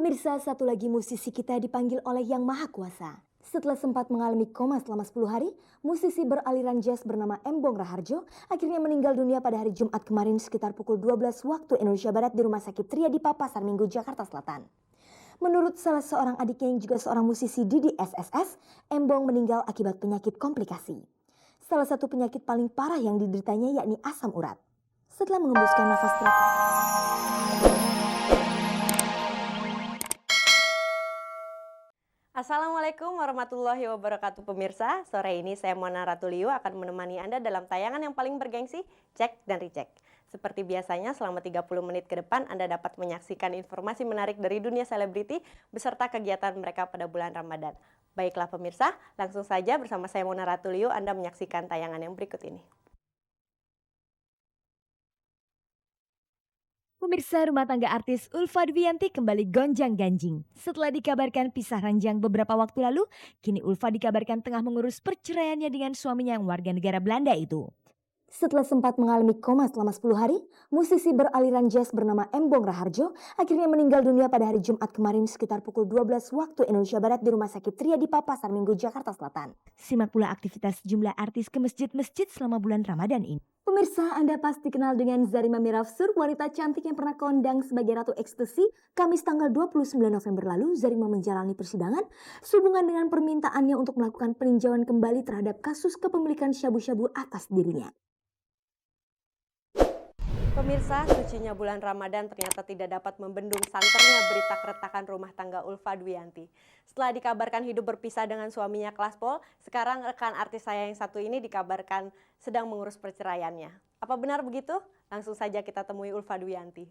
Pemirsa, satu lagi musisi kita dipanggil oleh Yang Maha Kuasa. Setelah sempat mengalami koma selama 10 hari, musisi beraliran jazz bernama Embong Raharjo akhirnya meninggal dunia pada hari Jumat kemarin sekitar pukul 12 waktu Indonesia Barat di Rumah Sakit Triadipa Pasar Minggu, Jakarta Selatan. Menurut salah seorang adiknya yang juga seorang musisi Didi SSS, Embong meninggal akibat penyakit komplikasi. Salah satu penyakit paling parah yang dideritanya yakni asam urat. Setelah mengembuskan nafas terakhir, Assalamualaikum warahmatullahi wabarakatuh pemirsa. Sore ini saya Mona Ratuliu akan menemani Anda dalam tayangan yang paling bergengsi, Cek dan Recheck. Seperti biasanya selama 30 menit ke depan Anda dapat menyaksikan informasi menarik dari dunia selebriti beserta kegiatan mereka pada bulan Ramadan. Baiklah pemirsa, langsung saja bersama saya Mona Ratuliu Anda menyaksikan tayangan yang berikut ini. pemirsa, rumah tangga artis Ulfa Dwiyanti kembali gonjang-ganjing. Setelah dikabarkan pisah ranjang beberapa waktu lalu, kini Ulfa dikabarkan tengah mengurus perceraiannya dengan suaminya yang warga negara Belanda itu. Setelah sempat mengalami koma selama 10 hari, musisi beraliran jazz bernama Embong Raharjo akhirnya meninggal dunia pada hari Jumat kemarin sekitar pukul 12 waktu Indonesia Barat di Rumah Sakit Triadipa Pasar Minggu, Jakarta Selatan. Simak pula aktivitas sejumlah artis ke masjid-masjid selama bulan Ramadan ini. Pemirsa, Anda pasti kenal dengan Zarima Mirafsur, wanita cantik yang pernah kondang sebagai Ratu Ekstasi. Kamis tanggal 29 November lalu, Zarima menjalani persidangan sehubungan dengan permintaannya untuk melakukan peninjauan kembali terhadap kasus kepemilikan syabu-syabu atas dirinya. Pemirsa, sucinya bulan Ramadan ternyata tidak dapat membendung santernya berita keretakan rumah tangga Ulfa Dwiyanti. Setelah dikabarkan hidup berpisah dengan suaminya Klaspol, sekarang rekan artis saya yang satu ini dikabarkan sedang mengurus perceraiannya. Apa benar begitu? Langsung saja kita temui Ulfa Dwiyanti.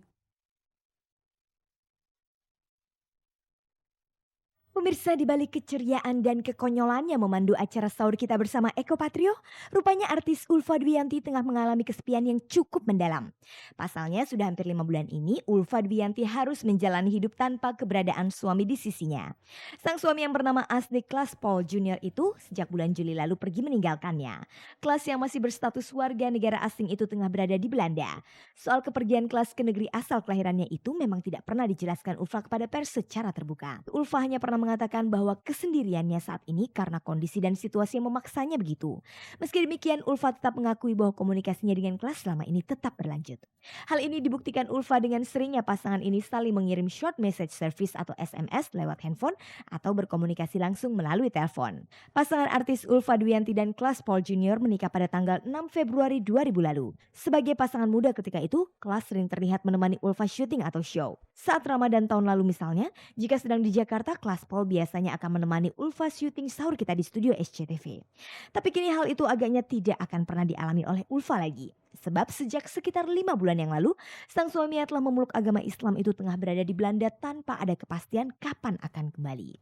Pemirsa, di balik keceriaan dan kekonyolannya memandu acara sahur kita bersama Eko Patrio, rupanya artis Ulfa Dwiyanti tengah mengalami kesepian yang cukup mendalam. Pasalnya sudah hampir 5 bulan ini, Ulfa Dwiyanti harus menjalani hidup tanpa keberadaan suami di sisinya. Sang suami yang bernama Asdik Klas Paul Junior itu sejak bulan Juli lalu pergi meninggalkannya. Klas yang masih berstatus warga negara asing itu tengah berada di Belanda. Soal kepergian Klas ke negeri asal kelahirannya itu memang tidak pernah dijelaskan Ulfa kepada pers secara terbuka. Ulfa hanya pernah mengatakan bahwa kesendiriannya saat ini karena kondisi dan situasi yang memaksanya begitu. Meski demikian, Ulfa tetap mengakui bahwa komunikasinya dengan Klas selama ini tetap berlanjut. Hal ini dibuktikan Ulfa dengan seringnya pasangan ini saling mengirim short message service atau SMS lewat handphone atau berkomunikasi langsung melalui telepon. Pasangan artis Ulfa Dwiyanti dan Klas Paul Junior menikah pada tanggal 6 Februari 2000 lalu. Sebagai pasangan muda ketika itu, Klas sering terlihat menemani Ulfa syuting atau show. Saat Ramadan tahun lalu misalnya, jika sedang di Jakarta, Klas Paul biasanya akan menemani Ulfa syuting sahur kita di studio SCTV. Tapi kini hal itu agaknya tidak akan pernah dialami oleh Ulfa lagi. Sebab sejak sekitar 5 bulan yang lalu, sang suami yang telah memeluk agama Islam itu tengah berada di Belanda tanpa ada kepastian kapan akan kembali.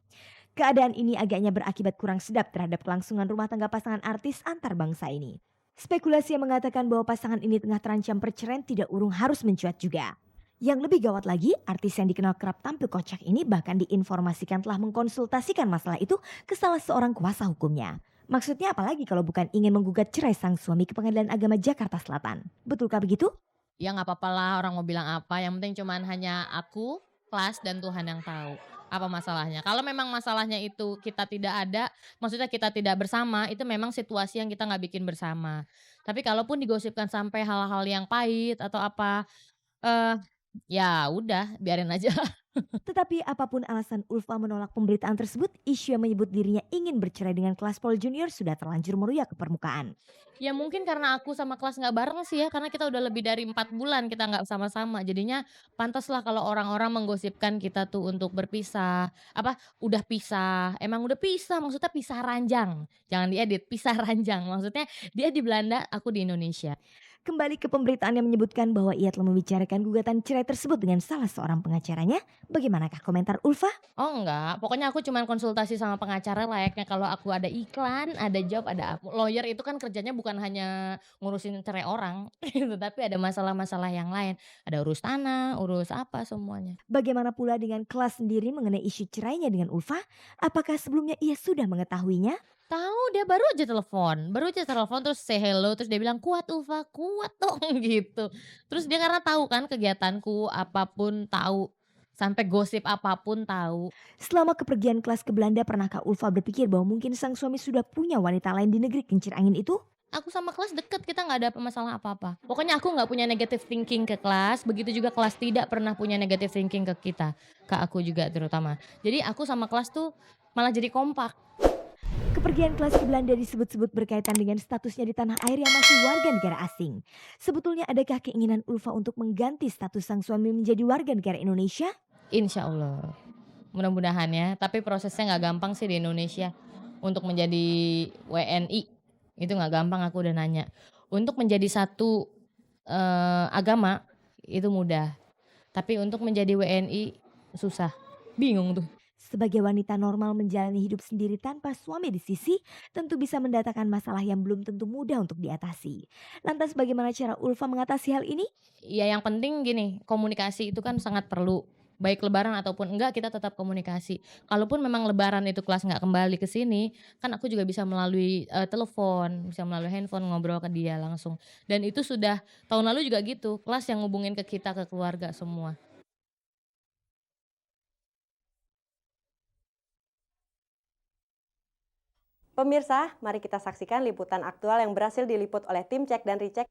Keadaan ini agaknya berakibat kurang sedap terhadap kelangsungan rumah tangga pasangan artis antar bangsa ini. Spekulasi yang mengatakan bahwa pasangan ini tengah terancam perceraian tidak urung harus mencuat juga. Yang lebih gawat lagi, artis yang dikenal kerap tampil kocak ini bahkan diinformasikan telah mengkonsultasikan masalah itu ke salah seorang kuasa hukumnya. Maksudnya apalagi kalau bukan ingin menggugat cerai sang suami ke Pengadilan Agama Jakarta Selatan. Betulkah begitu? Ya nggak apa-apa lah orang mau bilang apa, yang penting cuman hanya aku, Klas, dan Tuhan yang tahu. Apa masalahnya? Kalau memang masalahnya itu kita tidak ada, maksudnya kita tidak bersama, itu memang situasi yang kita nggak bikin bersama. Tapi kalaupun digosipkan sampai hal-hal yang pahit atau apa, eh ya udah biarin aja. Tetapi apapun alasan Ulfa menolak pemberitaan tersebut, isu yang menyebut dirinya ingin bercerai dengan Klas Paul Junior sudah terlanjur meruyak ke permukaan. Ya mungkin karena aku sama kelas nggak bareng sih ya, karena kita udah lebih dari 4 bulan kita nggak sama-sama. Jadinya pantaslah kalau orang-orang menggosipkan kita tuh untuk berpisah, apa, udah pisah, emang udah pisah, maksudnya pisah ranjang, jangan diedit, pisah ranjang, maksudnya dia di Belanda, aku di Indonesia. Kembali ke pemberitaan yang menyebutkan bahwa ia telah membicarakan gugatan cerai tersebut dengan salah seorang pengacaranya. Bagaimanakah komentar Ulfa? Oh enggak, pokoknya aku cuman konsultasi sama pengacara layaknya kalau aku ada iklan, ada job, ada apa. Lawyer itu kan kerjanya bukan hanya ngurusin cerai orang, gitu, tapi ada masalah-masalah yang lain. Ada urus tanah, urus apa semuanya. Bagaimana pula dengan Klas sendiri mengenai isu cerainya dengan Ulfa? Apakah sebelumnya ia sudah mengetahuinya? Tahu dia baru aja telepon terus say hello terus dia bilang, "Kuat Ulfa, kuat dong," gitu. Terus dia karena tahu kan kegiatanku apapun tahu. Sampai gosip apapun tahu. Selama kepergian kelas ke Belanda, pernahkah Ulfa berpikir bahwa mungkin sang suami sudah punya wanita lain di negeri kincir angin itu? Aku sama kelas deket, kita nggak ada masalah apa-apa. Pokoknya aku nggak punya negative thinking ke kelas, begitu juga kelas tidak pernah punya negative thinking ke kita, ke aku juga terutama. Jadi aku sama kelas tuh malah jadi kompak. Kepergian kelas ke Belanda disebut-sebut berkaitan dengan statusnya di tanah air yang masih warga negara asing. Sebetulnya adakah keinginan Ulfa untuk mengganti status sang suami menjadi warga negara Indonesia? Insya Allah, mudah-mudahan ya. Tapi prosesnya nggak gampang sih di Indonesia untuk menjadi WNI. Itu nggak gampang, aku udah nanya. Untuk menjadi satu agama itu mudah. Tapi untuk menjadi WNI susah. Bingung tuh. Sebagai wanita normal menjalani hidup sendiri tanpa suami di sisi, tentu bisa mendatangkan masalah yang belum tentu mudah untuk diatasi. Lantas bagaimana cara Ulfa mengatasi hal ini? Ya yang penting gini, komunikasi itu kan sangat perlu. Baik lebaran ataupun enggak kita tetap komunikasi. Kalaupun memang lebaran itu kelas nggak kembali ke sini, kan aku juga bisa melalui telepon, bisa melalui handphone ngobrol ke dia langsung. Dan itu sudah tahun lalu juga gitu, kelas yang ngubungin ke kita, ke keluarga semua. Pemirsa, mari kita saksikan liputan aktual yang berhasil diliput oleh tim Cek dan Recheck.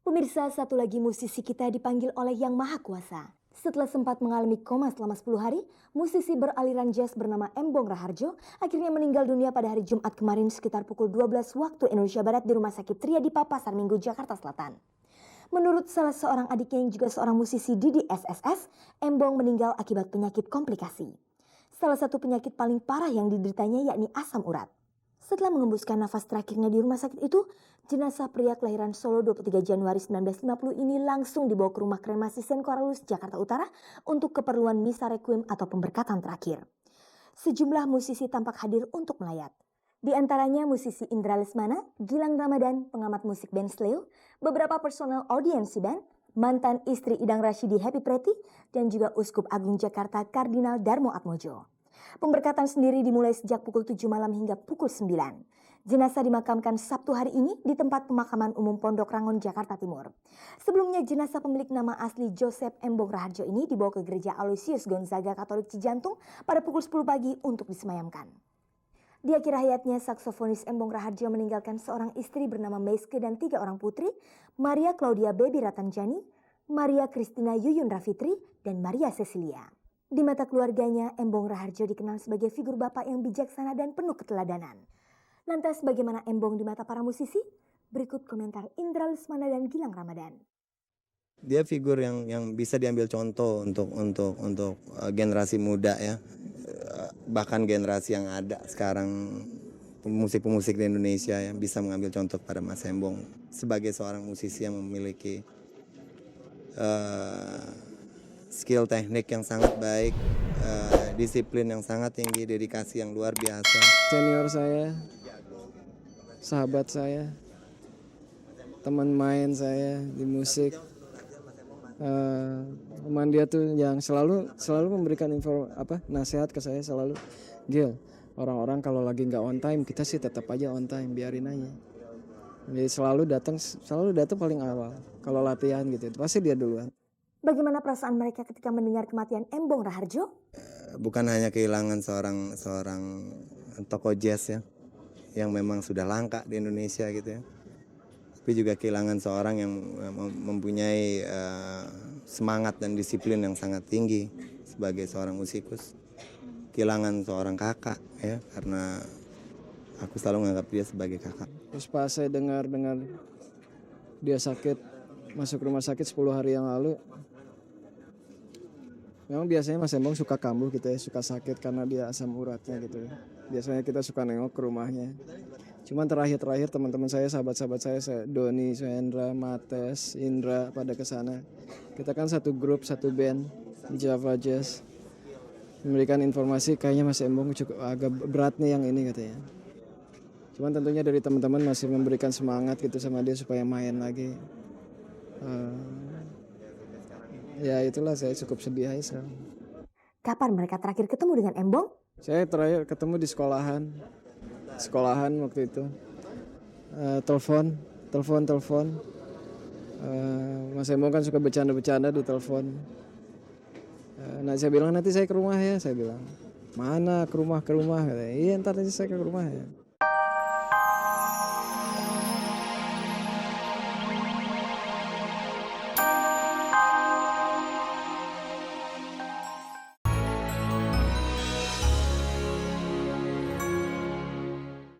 Pemirsa, satu lagi musisi kita dipanggil oleh Yang Maha Kuasa. Setelah sempat mengalami koma selama 10 hari, musisi beraliran jazz bernama Embong Raharjo akhirnya meninggal dunia pada hari Jumat kemarin sekitar pukul 12 waktu Indonesia Barat di Rumah Sakit Triadipa Pasar Minggu, Jakarta Selatan. Menurut salah seorang adiknya yang juga seorang musisi Didi SSS, Embong meninggal akibat penyakit komplikasi. Salah satu penyakit paling parah yang dideritanya yakni asam urat. Setelah mengembuskan nafas terakhirnya di rumah sakit itu, jenazah pria kelahiran Solo 23 Januari 1950 ini langsung dibawa ke rumah kremasi Sen Koralus, Jakarta Utara untuk keperluan misa requiem atau pemberkatan terakhir. Sejumlah musisi tampak hadir untuk melayat. Di antaranya musisi Indra Lesmana, Gilang Ramadan, pengamat musik band Sleo, beberapa personel audiensi band, mantan istri Idang Rashidi Happy Pretty, dan juga Uskup Agung Jakarta Kardinal Darmo Atmojo. Pemberkatan sendiri dimulai sejak pukul 7 malam hingga pukul 9. Jenazah dimakamkan Sabtu hari ini di tempat pemakaman umum Pondok Rangon, Jakarta Timur. Sebelumnya jenazah pemilik nama asli Joseph Embong Raharjo ini dibawa ke gereja Aloysius Gonzaga Katolik Cijantung pada pukul 10 pagi untuk disemayamkan. Di akhir hayatnya, saksofonis Embong Raharjo meninggalkan seorang istri bernama Meiske dan 3 orang putri, Maria Claudia Baby Ratanjani, Maria Christina Yuyun Rafitri, dan Maria Cecilia. Di mata keluarganya, Embong Raharjo dikenal sebagai figur bapak yang bijaksana dan penuh keteladanan. Lantas bagaimana Embong di mata para musisi? Berikut komentar Indra Lesmana dan Gilang Ramadan. Dia figur yang bisa diambil contoh untuk generasi muda ya. Bahkan generasi yang ada sekarang, pemusik-pemusik di Indonesia yang bisa mengambil contoh pada Mas Embong sebagai seorang musisi yang memiliki skill teknik yang sangat baik, disiplin yang sangat tinggi, dedikasi yang luar biasa. Senior saya, sahabat saya, teman main saya di musik, teman dia tuh yang selalu memberikan nasihat ke saya selalu, Gil, orang-orang kalau lagi nggak on time kita sih tetap aja on time, biarin aja. Jadi selalu datang paling awal kalau latihan gitu, pasti dia duluan. Bagaimana perasaan mereka ketika mendengar kematian Embong Raharjo? Bukan hanya kehilangan seorang tokoh jazz ya, yang memang sudah langka di Indonesia gitu ya, tapi juga kehilangan seorang yang mempunyai semangat dan disiplin yang sangat tinggi sebagai seorang musikus. Kehilangan seorang kakak ya, karena aku selalu menganggap dia sebagai kakak. Terus pas saya dengar dia sakit, masuk rumah sakit 10 hari yang lalu, memang biasanya Mas Embong suka kambuh gitu ya, suka sakit karena dia asam uratnya gitu ya. Biasanya kita suka nengok ke rumahnya. Cuman terakhir teman-teman saya, sahabat-sahabat saya Doni, Suhendra, Mates, Indra pada kesana. Kita kan satu grup, satu band di Java Jazz. Memberikan informasi kayaknya Mas Embong cukup agak berat nih yang ini katanya. Cuman tentunya dari teman-teman masih memberikan semangat gitu sama dia supaya main lagi. Ya itulah, saya cukup sedih aja sekarang. Kapan mereka terakhir ketemu dengan Embong? Saya terakhir ketemu di sekolahan waktu itu. telepon. Mas Emo kan suka bercanda-bercanda di telepon. Nah saya bilang nanti saya ke rumah ya, saya bilang. Mana ke rumah? Katanya, iya ntar nanti saya ke rumah ya.